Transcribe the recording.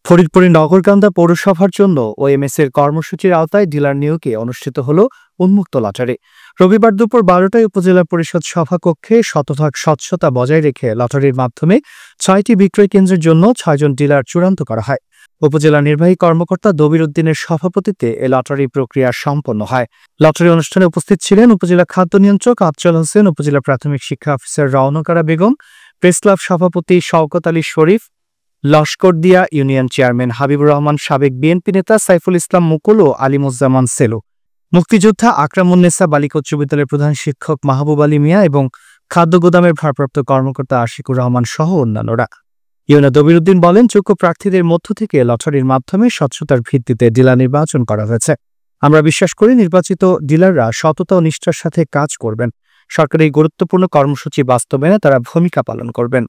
ফরিদপুরের নগরকান্দা পৌরসভার জন্য ওএমএস এর কর্মসূচির আওতায় ডিলার নিয়োগে অনুষ্ঠিত হল উন্মুক্ত লটারি। রবিবার দুপুর 12টায় উপজেলা পরিষদ সভাকক্ষে শতভাগ স্বচ্ছতা বজায় রেখে লটারির মাধ্যমে 6টি বিক্রয় কেন্দ্রের জন্য 6 জন ডিলার চূড়ান্ত করা হয়। উপজেলা নির্বাহী কর্মকর্তা দবির উদ্দিনের সভাপতিত্বে এ লটারি প্রক্রিয়া সম্পন্ন হয়। লটারি অনুষ্ঠানে উপস্থিত ছিলেন উপজেলা খাদ্য নিয়ন্ত্রক আফজল হোসেন, উপজেলা প্রাথমিক শিক্ষা অফিসার রওনকারা বেগম, প্রেস ক্লাব সভাপতি শওকত আলী শরীফ, লস্করদিয়া ইউনিয়ন চেয়ারম্যান হাবিবুর রহমান, সাবেক বিএনপি নেতা সাইফুল ইসলাম মুকুল ও আলিমুজ্জামান সেলু, মুক্তিযোদ্ধা আকরামুন্নেসা বালিকা উচ্চ বিদ্যালয়ের প্রধান শিক্ষক মাহবুব আলী মিয়া এবং খাদ্য গুদামের ভারপ্রাপ্ত কর্মকর্তা আশিকুর রহমান সহ অন্যান্যরা। ইউনা দবির উদ্দিন বলেন, যোগ্য প্রার্থীদের মধ্য থেকে লটারির মাধ্যমে স্বচ্ছতার ভিত্তিতে ডিলার নির্বাচন করা হয়েছে। আমরা বিশ্বাস করি নির্বাচিত ডিলাররা সততা ও নিষ্ঠার সাথে কাজ করবেন। সরকারের এই গুরুত্বপূর্ণ কর্মসূচি বাস্তবায়নে তারা ভূমিকা পালন করবেন।